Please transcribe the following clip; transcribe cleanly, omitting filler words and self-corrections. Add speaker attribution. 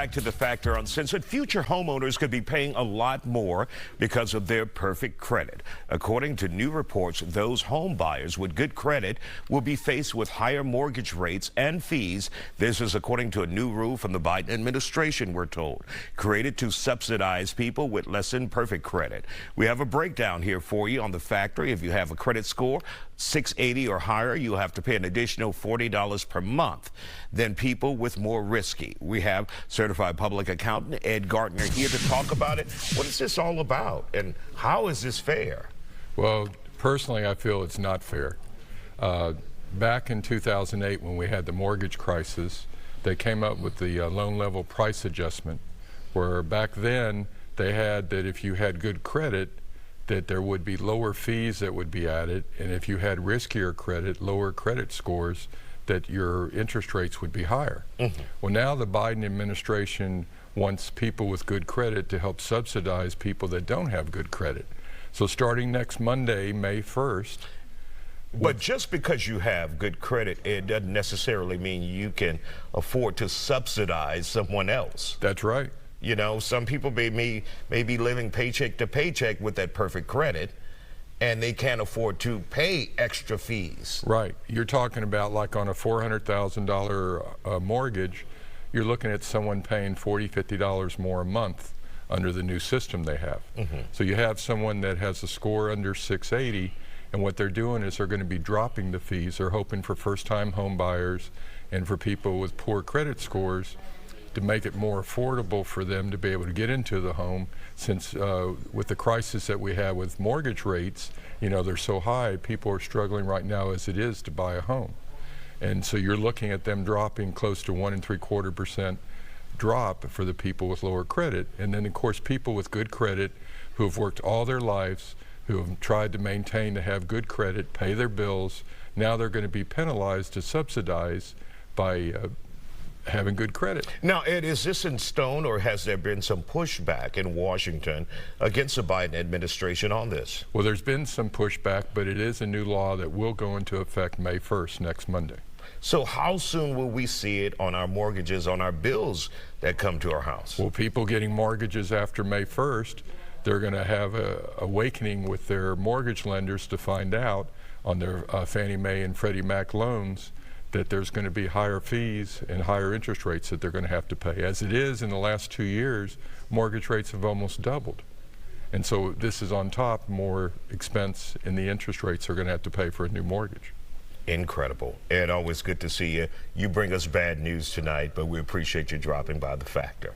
Speaker 1: back to the Factor Uncensored. Future homeowners could be paying a lot more because of their perfect credit. According to new reports, those home buyers with good credit will be faced with higher mortgage rates and fees. This is according to a new rule from the Biden administration, we're told, created to subsidize people with less than perfect credit. We have a breakdown here for you on the Factor. If you have a credit score 680 or higher, you'll have to pay an additional $40 per month than people with more risky. We have certified public accountant Ed Gardner here to talk about it. What is this all about, and how is this fair?
Speaker 2: Well, personally, I feel it's not fair. Back in 2008, when we had the mortgage crisis, they came up with the loan level price adjustment, where back then they had that if you had good credit, that there would be lower fees that would be added, and if you had riskier credit, lower credit scores, that your interest rates would be higher. Well, now the Biden administration wants people with good credit to help subsidize people that don't have good credit. So starting next Monday, May 1st.
Speaker 1: But just because you have good credit, it doesn't necessarily mean you can afford to subsidize someone else.
Speaker 2: That's right.
Speaker 1: You know, some people may be living paycheck to paycheck with that perfect credit, and they can't afford to pay extra fees.
Speaker 2: Right. You're talking about like on a $400,000 mortgage, you're looking at someone paying $40, $50 more a month under the new system they have. So you have someone that has a score under 680, and what they're doing is they're going to be dropping the fees. They're hoping for first-time home buyers and for people with poor credit scores to make it more affordable for them to be able to get into the home, since with the crisis that we have with mortgage rates, you know, they're so high, people are struggling right now as it is to buy a home. And so you're looking at them dropping close to 1 3/4% drop for the people with lower credit. And then of course people with good credit who have worked all their lives, who have tried to maintain to have good credit, pay their bills, now they're going to be penalized to subsidize by having good credit.
Speaker 1: Now, Ed, is this in stone, or has there been some pushback in Washington against the Biden administration on this?
Speaker 2: Well, there's been some pushback, but it is a new law that will go into effect May 1st, next Monday.
Speaker 1: So how soon will we see it on our mortgages, on our bills that come to our house?
Speaker 2: Well, people getting mortgages after May 1st, they're going to have an awakening with their mortgage lenders to find out on their Fannie Mae and Freddie Mac loans that there's going to be higher fees and higher interest rates that they're going to have to pay. As it is, in the last 2 years, mortgage rates have almost doubled. And so this is on top more expense in the interest rates they're going to have to pay for a new mortgage.
Speaker 1: Incredible. Ed, always good to see you. You bring us bad news tonight, but we appreciate you dropping by the Factor.